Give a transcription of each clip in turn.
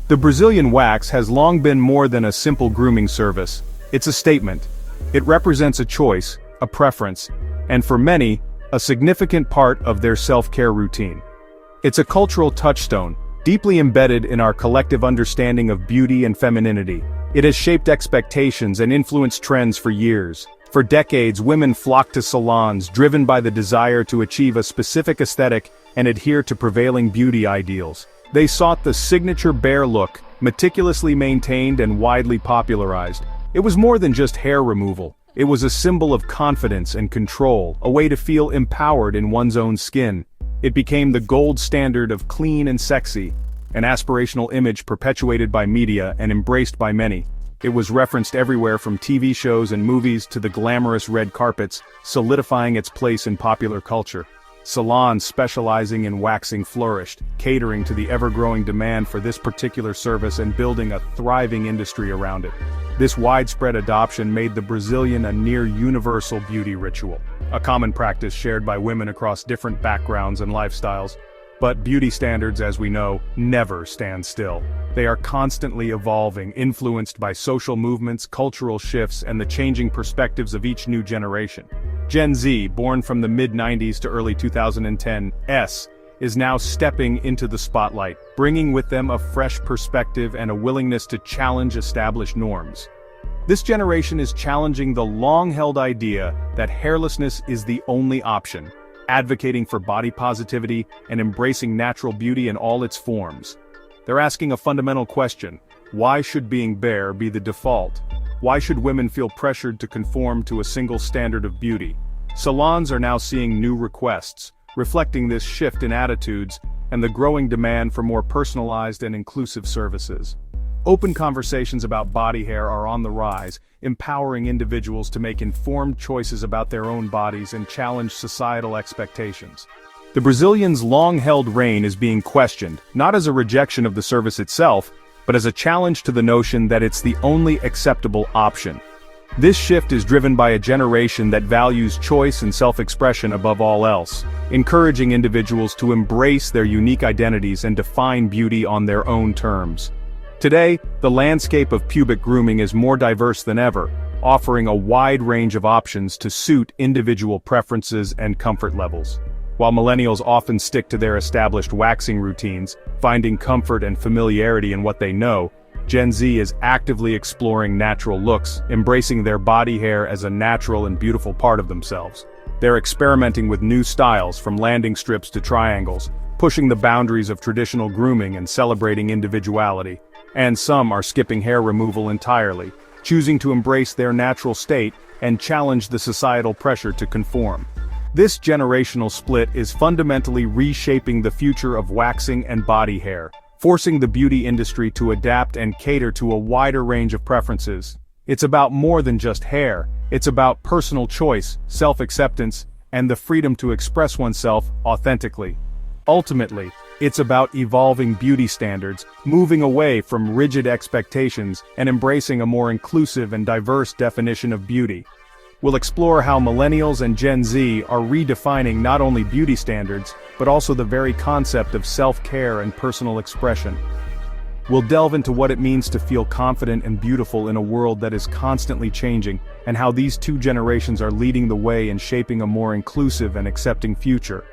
The Brazilian wax has long been more than a simple grooming service. It's a statement. It represents a choice, a preference, and for many, a significant part of their self-care routine. It's a cultural touchstone, deeply embedded in our collective understanding of beauty and femininity. It has shaped expectations and influenced trends for years. For decades, women flocked to salons driven by the desire to achieve a specific aesthetic and adhere to prevailing beauty ideals. They sought the signature bare look, meticulously maintained and widely popularized. It was more than just hair removal. It was a symbol of confidence and control, a way to feel empowered in one's own skin. It became the gold standard of clean and sexy, an aspirational image perpetuated by media and embraced by many. It was referenced everywhere from TV shows and movies to the glamorous red carpets, solidifying its place in popular culture. Salons specializing in waxing flourished, catering to the ever-growing demand for this particular service and building a thriving industry around it. This widespread adoption made the Brazilian a near-universal beauty ritual, a common practice shared by women across different backgrounds and lifestyles. But beauty standards, as we know, never stand still. They are constantly evolving, influenced by social movements, cultural shifts, and the changing perspectives of each new generation. Gen Z, born from the mid-90s to early 2010s, is now stepping into the spotlight, bringing with them a fresh perspective and a willingness to challenge established norms. This generation is challenging the long-held idea that hairlessness is the only option, advocating for body positivity and embracing natural beauty in all its forms. They're asking a fundamental question: why should being bare be the default? Why should women feel pressured to conform to a single standard of beauty? Salons are now seeing new requests, reflecting this shift in attitudes and the growing demand for more personalized and inclusive services. Open conversations about body hair are on the rise, empowering individuals to make informed choices about their own bodies and challenge societal expectations. The Brazilians' long-held reign is being questioned, not as a rejection of the service itself, but as a challenge to the notion that it's the only acceptable option. This shift is driven by a generation that values choice and self-expression above all else, encouraging individuals to embrace their unique identities and define beauty on their own terms. Today, the landscape of pubic grooming is more diverse than ever, offering a wide range of options to suit individual preferences and comfort levels. While millennials often stick to their established waxing routines, finding comfort and familiarity in what they know, Gen Z is actively exploring natural looks, embracing their body hair as a natural and beautiful part of themselves. They're experimenting with new styles, from landing strips to triangles, pushing the boundaries of traditional grooming and celebrating individuality. And some are skipping hair removal entirely, choosing to embrace their natural state and challenge the societal pressure to conform. This generational split is fundamentally reshaping the future of waxing and body hair, forcing the beauty industry to adapt and cater to a wider range of preferences. It's about more than just hair. It's about personal choice, self-acceptance, and the freedom to express oneself authentically. Ultimately, it's about evolving beauty standards, moving away from rigid expectations, and embracing a more inclusive and diverse definition of beauty. We'll explore how millennials and Gen Z are redefining not only beauty standards, but also the very concept of self-care and personal expression. We'll delve into what it means to feel confident and beautiful in a world that is constantly changing, and how these two generations are leading the way in shaping a more inclusive and accepting future.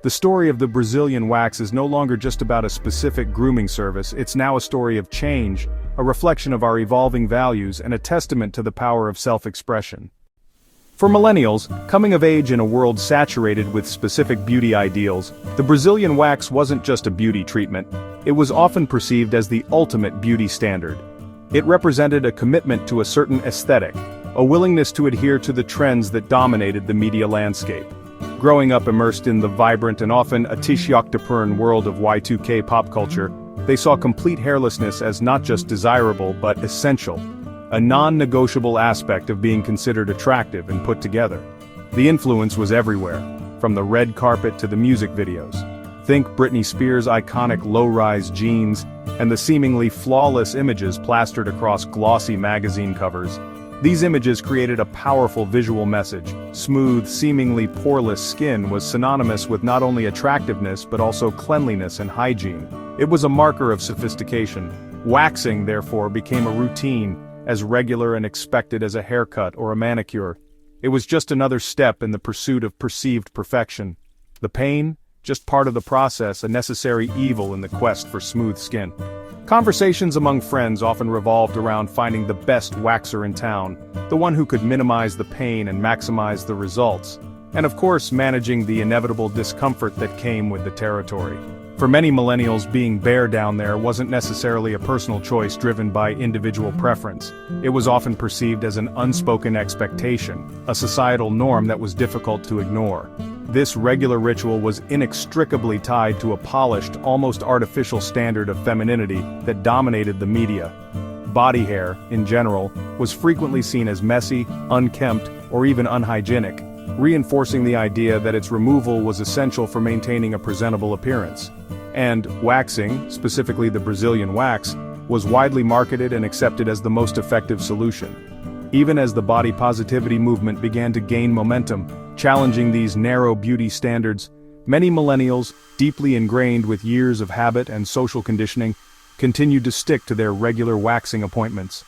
The story of the Brazilian wax is no longer just about a specific grooming service. It's now a story of change, a reflection of our evolving values, and a testament to the power of self-expression. For millennials, coming of age in a world saturated with specific beauty ideals, the Brazilian wax wasn't just a beauty treatment. It was often perceived as the ultimate beauty standard. It represented a commitment to a certain aesthetic, a willingness to adhere to the trends that dominated the media landscape. Growing up immersed in the vibrant and often atishyoktapuran world of Y2K pop culture, they saw complete hairlessness as not just desirable but essential, a non-negotiable aspect of being considered attractive and put together. The influence was everywhere, from the red carpet to the music videos. Think Britney Spears' iconic low-rise jeans, and the seemingly flawless images plastered across glossy magazine covers. These images created a powerful visual message. Smooth, seemingly poreless skin was synonymous with not only attractiveness but also cleanliness and hygiene. It was a marker of sophistication, Waxing, therefore, became a routine, as regular and expected as a haircut or a manicure. It was just another step in the pursuit of perceived perfection. The pain? Just part of the process, a necessary evil in the quest for smooth skin. Conversations among friends often revolved around finding the best waxer in town, the one who could minimize the pain and maximize the results, and of course managing the inevitable discomfort that came with the territory. For many millennials, being bare down there wasn't necessarily a personal choice driven by individual preference. It was often perceived as an unspoken expectation, a societal norm that was difficult to ignore. This regular ritual was inextricably tied to a polished, almost artificial standard of femininity that dominated the media. Body hair, in general, was frequently seen as messy, unkempt, or even unhygienic, reinforcing the idea that its removal was essential for maintaining a presentable appearance. And waxing, specifically the Brazilian wax, was widely marketed and accepted as the most effective solution. Even as the body positivity movement began to gain momentum, challenging these narrow beauty standards, many millennials, deeply ingrained with years of habit and social conditioning, continued to stick to their regular waxing appointments.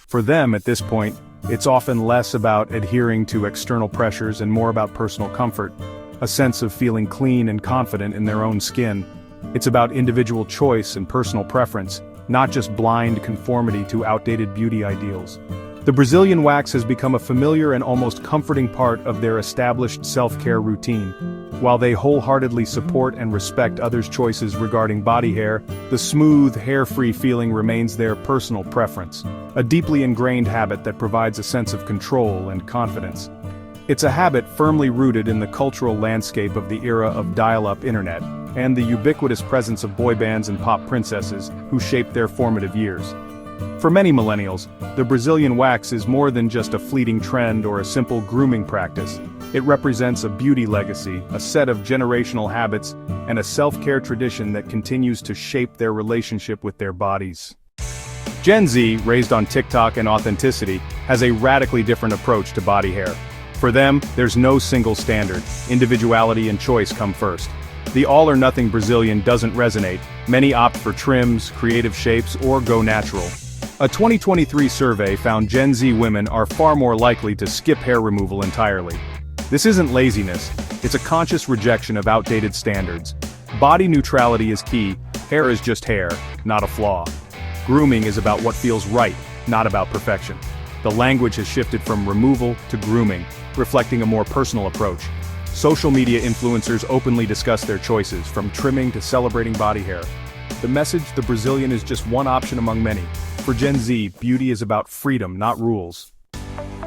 For them, at this point, it's often less about adhering to external pressures and more about personal comfort, a sense of feeling clean and confident in their own skin. It's about individual choice and personal preference, not just blind conformity to outdated beauty ideals. The Brazilian wax has become a familiar and almost comforting part of their established self-care routine. While they wholeheartedly support and respect others' choices regarding body hair, the smooth, hair-free feeling remains their personal preference, a deeply ingrained habit that provides a sense of control and confidence. It's a habit firmly rooted in the cultural landscape of the era of dial-up internet, and the ubiquitous presence of boy bands and pop princesses who shaped their formative years. For many millennials, the Brazilian wax is more than just a fleeting trend or a simple grooming practice. It represents a beauty legacy, a set of generational habits, and a self-care tradition that continues to shape their relationship with their bodies. Gen Z, raised on TikTok and authenticity, has a radically different approach to body hair. For them, there's no single standard. Individuality and choice come first. The all-or-nothing Brazilian doesn't resonate. Many opt for trims, creative shapes, or go natural. A 2023 survey found Gen Z women are far more likely to skip hair removal entirely. This isn't laziness, it's a conscious rejection of outdated standards. Body neutrality is key, hair is just hair, not a flaw. Grooming is about what feels right, not about perfection. The language has shifted from removal to grooming, reflecting a more personal approach. Social media influencers openly discuss their choices, from trimming to celebrating body hair. The message, the Brazilian, is just one option among many. For Gen Z, beauty is about freedom, not rules.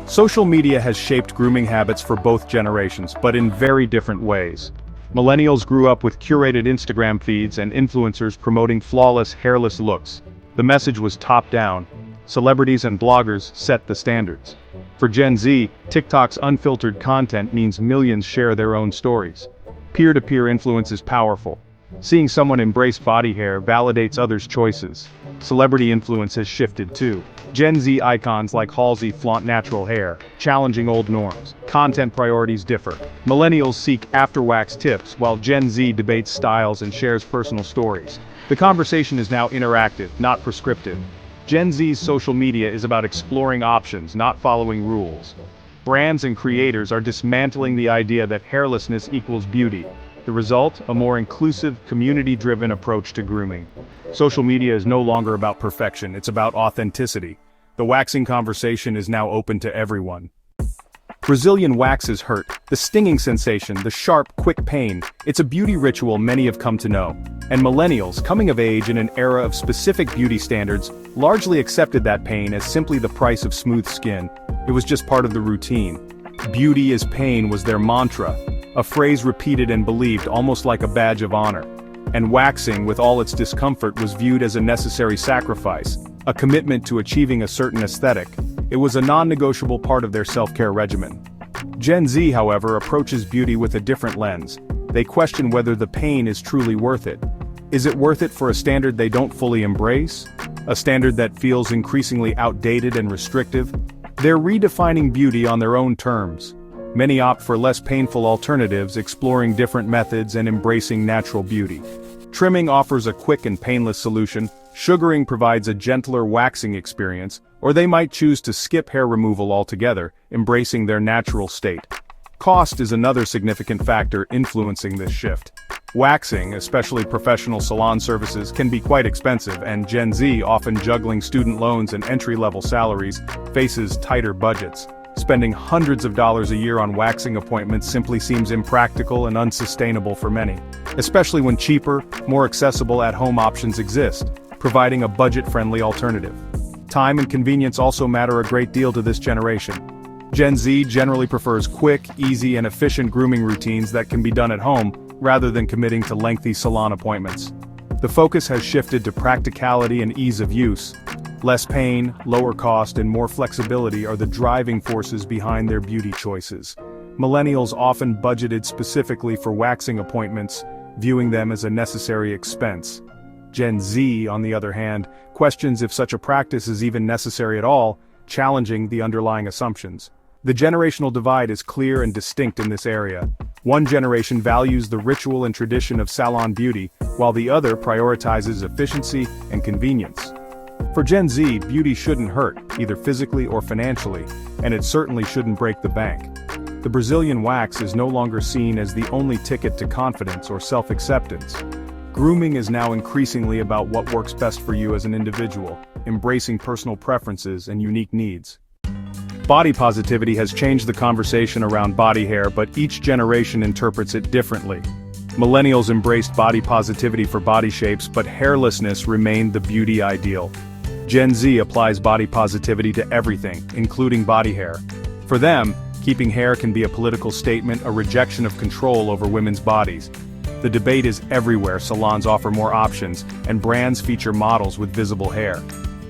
Social media has shaped grooming habits for both generations, but in very different ways. Millennials grew up with curated Instagram feeds and influencers promoting flawless, hairless looks. The message was top-down. Celebrities and bloggers set the standards. For Gen Z, TikTok's unfiltered content means millions share their own stories. Peer-to-peer influence is powerful. Seeing someone embrace body hair validates others' choices. Celebrity influence has shifted too. Gen Z icons like Halsey flaunt natural hair, challenging old norms. Content priorities differ. Millennials seek after-wax tips, while Gen Z debates styles and shares personal stories. The conversation is now interactive, not prescriptive. Gen Z's social media is about exploring options, not following rules. Brands and creators are dismantling the idea that hairlessness equals beauty. The result, a more inclusive, community-driven approach to grooming. Social media is no longer about perfection, it's about authenticity. The waxing conversation is now open to everyone. Brazilian waxes hurt, the stinging sensation, the sharp, quick pain. It's a beauty ritual many have come to know. And millennials, coming of age in an era of specific beauty standards, largely accepted that pain as simply the price of smooth skin. It was just part of the routine. Beauty is pain was their mantra, a phrase repeated and believed almost like a badge of honor. And waxing, with all its discomfort, was viewed as a necessary sacrifice, a commitment to achieving a certain aesthetic. It was a non-negotiable part of their self-care regimen. Gen Z, however, approaches beauty with a different lens. They question whether the pain is truly worth it. Is it worth it for a standard they don't fully embrace? A standard that feels increasingly outdated and restrictive? They're redefining beauty on their own terms. Many opt for less painful alternatives, exploring different methods and embracing natural beauty. Trimming offers a quick and painless solution, Sugaring provides a gentler waxing experience, or they might choose to skip hair removal altogether, embracing their natural state. Cost is another significant factor influencing this shift. Waxing, especially professional salon services, can be quite expensive, and Gen Z, often juggling student loans and entry-level salaries, faces tighter budgets. Spending hundreds of dollars a year on waxing appointments simply seems impractical and unsustainable for many, especially when cheaper, more accessible at-home options exist, providing a budget-friendly alternative. Time and convenience also matter a great deal to this generation. Gen Z generally prefers quick, easy, and efficient grooming routines that can be done at home, rather than committing to lengthy salon appointments. The focus has shifted to practicality and ease of use. Less pain, lower cost, and more flexibility are the driving forces behind their beauty choices. Millennials often budgeted specifically for waxing appointments, viewing them as a necessary expense. Gen Z, on the other hand, questions if such a practice is even necessary at all, challenging the underlying assumptions. The generational divide is clear and distinct in this area. One generation values the ritual and tradition of salon beauty, while the other prioritizes efficiency and convenience. For Gen Z, beauty shouldn't hurt, either physically or financially, and it certainly shouldn't break the bank. The Brazilian wax is no longer seen as the only ticket to confidence or self-acceptance. Grooming is now increasingly about what works best for you as an individual, embracing personal preferences and unique needs. Body positivity has changed the conversation around body hair, but each generation interprets it differently. Millennials embraced body positivity for body shapes, but hairlessness remained the beauty ideal. Gen Z applies body positivity to everything, including body hair. For them, keeping hair can be a political statement, a rejection of control over women's bodies. The debate is everywhere. Salons offer more options, and brands feature models with visible hair.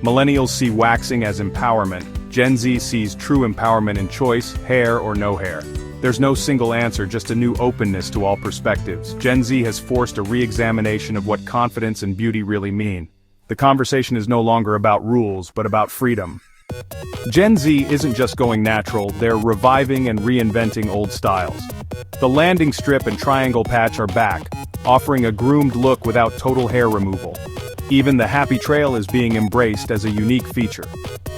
Millennials see waxing as empowerment. Gen Z sees true empowerment in choice, hair or no hair. There's no single answer, just a new openness to all perspectives. Gen Z has forced a re-examination of what confidence and beauty really mean. The conversation is no longer about rules, but about freedom. Gen Z isn't just going natural, they're reviving and reinventing old styles. The landing strip and triangle patch are back, offering a groomed look without total hair removal. Even the happy trail is being embraced as a unique feature.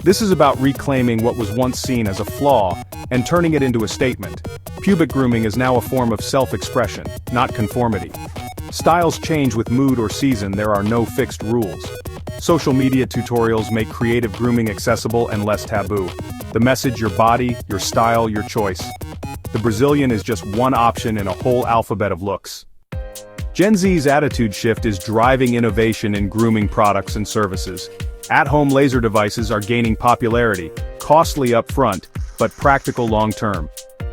This is about reclaiming what was once seen as a flaw and turning it into a statement. Pubic grooming is now a form of self-expression, not conformity. Styles change with mood or season, there are no fixed rules. Social media tutorials make creative grooming accessible and less taboo. The message: your body, your style, your choice. The Brazilian is just one option in a whole alphabet of looks. Gen Z's attitude shift is driving innovation in grooming products and services. At-home laser devices are gaining popularity, costly up front, but practical long-term.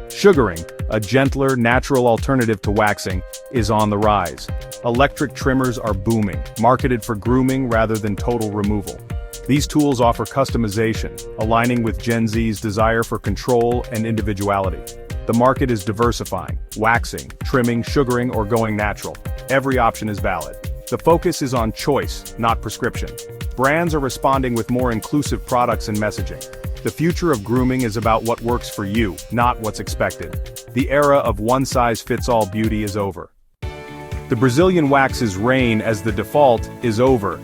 Sugaring, a gentler, natural alternative to waxing, is on the rise. Electric trimmers are booming, marketed for grooming rather than total removal. These tools offer customization, aligning with Gen Z's desire for control and individuality. The market is diversifying: waxing, trimming, sugaring, or going natural. Every option is valid. The focus is on choice, not prescription. Brands are responding with more inclusive products and messaging. The future of grooming is about what works for you, not what's expected. The era of one-size-fits-all beauty is over. The Brazilian wax's reign as the default is over.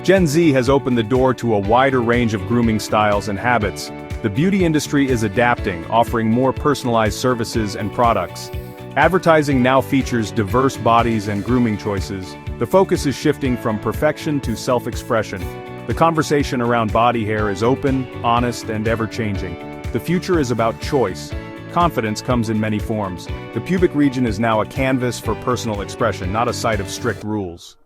Gen Z has opened the door to a wider range of grooming styles and habits. The beauty industry is adapting, offering more personalized services and products. Advertising now features diverse bodies and grooming choices. The focus is shifting from perfection to self-expression. The conversation around body hair is open, honest, and ever-changing. The future is about choice. Confidence comes in many forms. The pubic region is now a canvas for personal expression, not a site of strict rules.